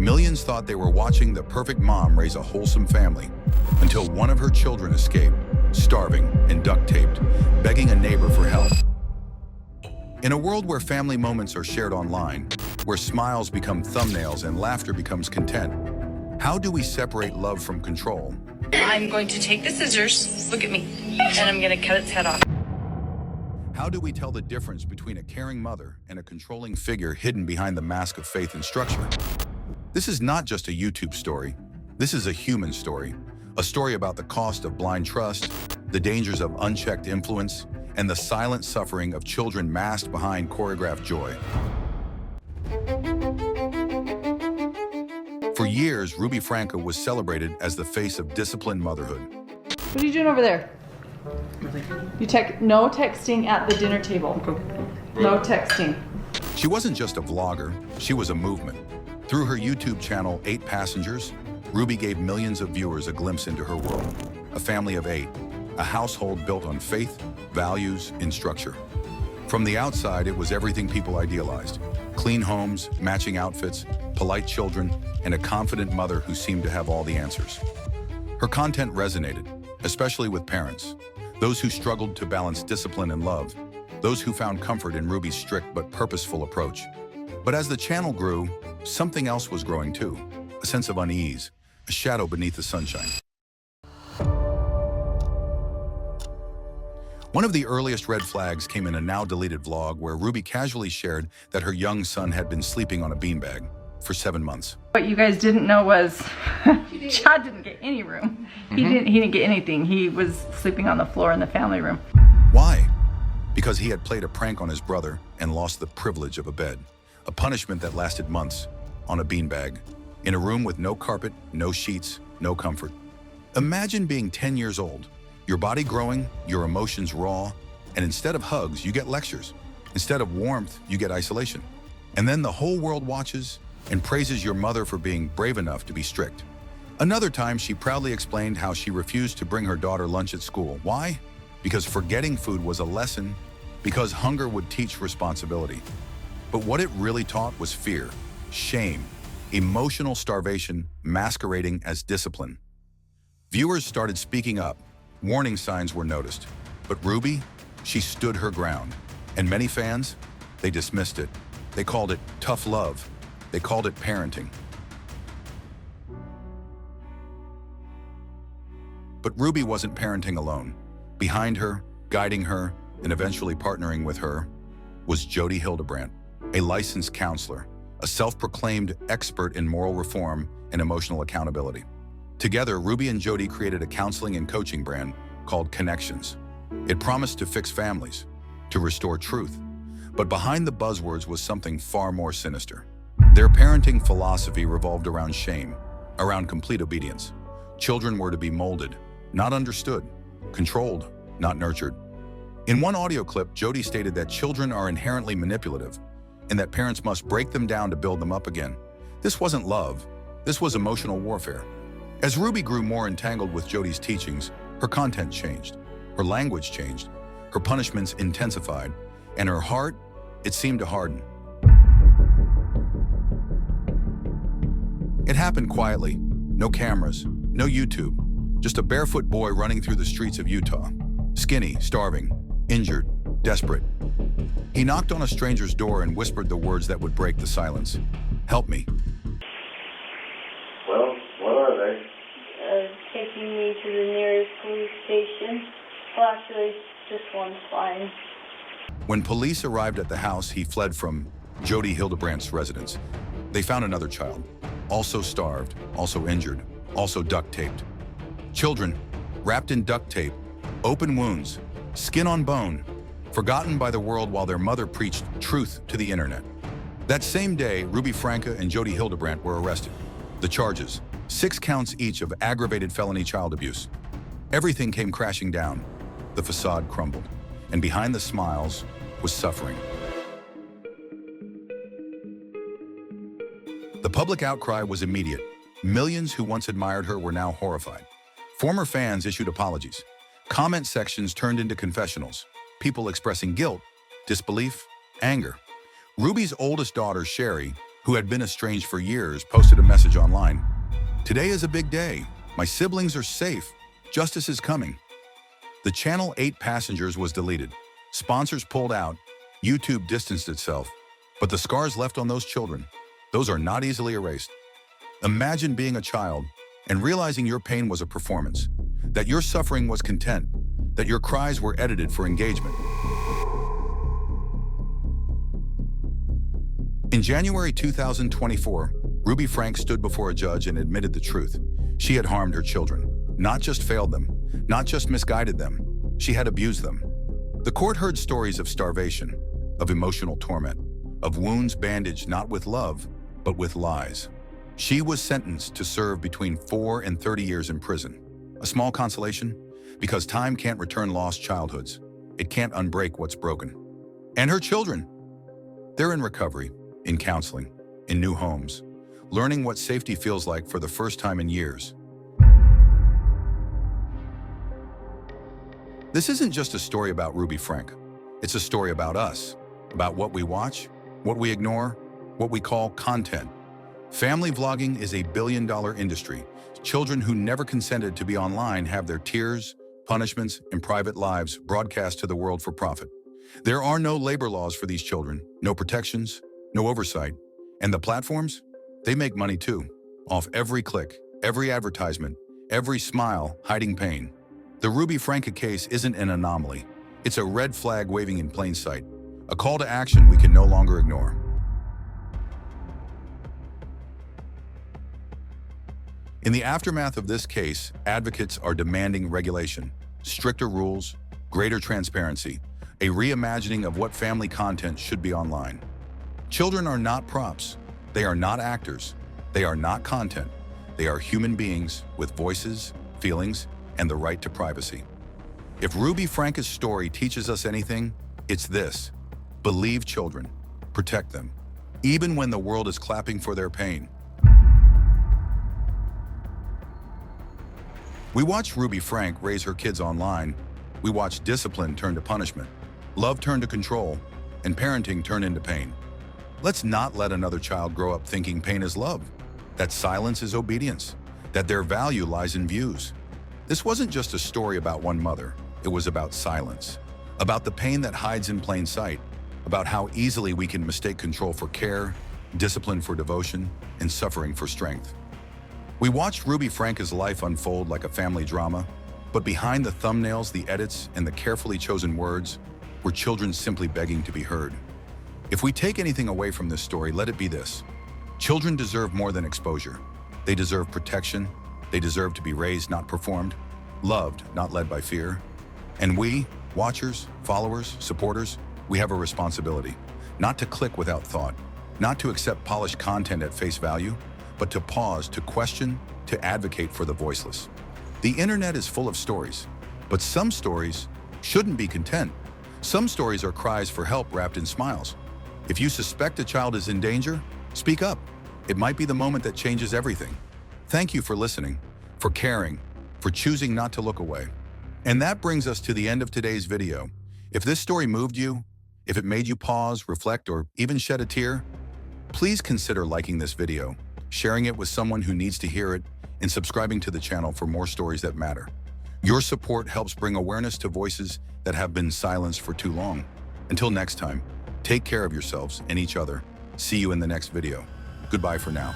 Millions thought they were watching the perfect mom raise a wholesome family, until one of her children escaped, starving and duct-taped, begging a neighbor for help. In a world where family moments are shared online, where smiles become thumbnails and laughter becomes content, how do we separate love from control? I'm going to take the scissors, look at me, and I'm going to cut its head off. How do we tell the difference between a caring mother and a controlling figure hidden behind the mask of faith and structure? This is not just a YouTube story. This is a human story. A story about the cost of blind trust, the dangers of unchecked influence, and the silent suffering of children masked behind choreographed joy. For years, Ruby Franke was celebrated as the face of disciplined motherhood. What are you doing over there? No texting at the dinner table. No texting. She wasn't just a vlogger, she was a movement. Through her YouTube channel, 8 Passengers, Ruby gave millions of viewers a glimpse into her world. A family of 8, a household built on faith, values, and structure. From the outside, it was everything people idealized. Clean homes, matching outfits, polite children, and a confident mother who seemed to have all the answers. Her content resonated, especially with parents, those who struggled to balance discipline and love, those who found comfort in Ruby's strict but purposeful approach. But as the channel grew, something else was growing too, a sense of unease, a shadow beneath the sunshine. One of the earliest red flags came in a now-deleted vlog where Ruby casually shared that her young son had been sleeping on a beanbag for 7 months. What you guys didn't know was Chad didn't get any room. He didn't get anything. He was sleeping on the floor in the family room. Why? Because he had played a prank on his brother and lost the privilege of a bed, a punishment that lasted months, on a beanbag, in a room with no carpet, no sheets, no comfort. Imagine being 10 years old, your body growing, your emotions raw, and instead of hugs, you get lectures. Instead of warmth, you get isolation. And then the whole world watches and praises your mother for being brave enough to be strict. Another time, she proudly explained how she refused to bring her daughter lunch at school. Why? Because forgetting food was a lesson, because hunger would teach responsibility. But what it really taught was fear, shame, emotional starvation masquerading as discipline. Viewers started speaking up, warning signs were noticed. But Ruby, she stood her ground. And many fans, they dismissed it. They called it tough love. They called it parenting. But Ruby wasn't parenting alone. Behind her, guiding her, and eventually partnering with her, was Jody Hildebrandt, a licensed counselor, a self-proclaimed expert in moral reform and emotional accountability. Together, Ruby and Jody created a counseling and coaching brand called Connections. It promised to fix families, to restore truth. But behind the buzzwords was something far more sinister. Their parenting philosophy revolved around shame, around complete obedience. Children were to be molded, not understood, controlled, not nurtured. In one audio clip, Jody stated that children are inherently manipulative and that parents must break them down to build them up again. This wasn't love, this was emotional warfare. As Ruby grew more entangled with Jody's teachings, her content changed, her language changed, her punishments intensified, and her heart, it seemed to harden. It happened quietly, no cameras, no YouTube, just a barefoot boy running through the streets of Utah, skinny, starving, injured, desperate. He knocked on a stranger's door and whispered the words that would break the silence. "Help me." Well, what are they? Taking me to the nearest police station. Well, actually, just one's fine. When police arrived at the house he fled from, Jody Hildebrandt's residence, they found another child, also starved, also injured, also duct-taped. Children, wrapped in duct tape, open wounds, skin on bone, forgotten by the world while their mother preached truth to the internet. That same day, Ruby Franke and Jody Hildebrandt were arrested. The charges, 6 counts each of aggravated felony child abuse. Everything came crashing down. The facade crumbled, and behind the smiles was suffering. The public outcry was immediate. Millions who once admired her were now horrified. Former fans issued apologies. Comment sections turned into confessionals, people expressing guilt, disbelief, anger. Ruby's oldest daughter, Sherry, who had been estranged for years, posted a message online. "Today is a big day. My siblings are safe. Justice is coming." The Channel 8 Passengers was deleted. Sponsors pulled out. YouTube distanced itself. But the scars left on those children, those are not easily erased. Imagine being a child and realizing your pain was a performance, that your suffering was content, that your cries were edited for engagement. In January 2024, Ruby Frank stood before a judge and admitted the truth. She had harmed her children, not just failed them, not just misguided them, she had abused them. The court heard stories of starvation, of emotional torment, of wounds bandaged not with love, but with lies. She was sentenced to serve between 4 and 30 years in prison. A small consolation? Because time can't return lost childhoods. It can't unbreak what's broken. And her children? They're in recovery, in counseling, in new homes, learning what safety feels like for the first time in years. This isn't just a story about Ruby Frank. It's a story about us, about what we watch, what we ignore, what we call content. Family vlogging is a billion-dollar industry. Children who never consented to be online have their tears, punishments, and private lives broadcast to the world for profit. There are no labor laws for these children, no protections, no oversight. And the platforms? They make money too, off every click, every advertisement, every smile hiding pain. The Ruby Franke case isn't an anomaly. It's a red flag waving in plain sight, a call to action we can no longer ignore. In the aftermath of this case, advocates are demanding regulation, stricter rules, greater transparency, a reimagining of what family content should be online. Children are not props. They are not actors. They are not content. They are human beings with voices, feelings, and the right to privacy. If Ruby Franke's story teaches us anything, it's this: believe children, protect them, even when the world is clapping for their pain. We watch Ruby Frank raise her kids online. We watch discipline turn to punishment, love turn to control, and parenting turn into pain. Let's not let another child grow up thinking pain is love, that silence is obedience, that their value lies in views. This wasn't just a story about one mother. It was about silence, about the pain that hides in plain sight, about how easily we can mistake control for care, discipline for devotion, and suffering for strength. We watched Ruby Franke's life unfold like a family drama, but behind the thumbnails, the edits, and the carefully chosen words were children simply begging to be heard. If we take anything away from this story, let it be this: children deserve more than exposure. They deserve protection. They deserve to be raised, not performed, loved, not led by fear. And we, watchers, followers, supporters, we have a responsibility, not to click without thought, not to accept polished content at face value, but to pause, to question, to advocate for the voiceless. The internet is full of stories, but some stories shouldn't be content. Some stories are cries for help wrapped in smiles. If you suspect a child is in danger, speak up. It might be the moment that changes everything. Thank you for listening, for caring, for choosing not to look away. And that brings us to the end of today's video. If this story moved you, if it made you pause, reflect, or even shed a tear, please consider liking this video, sharing it with someone who needs to hear it, and subscribing to the channel for more stories that matter. Your support helps bring awareness to voices that have been silenced for too long. Until next time, take care of yourselves and each other. See you in the next video. Goodbye for now.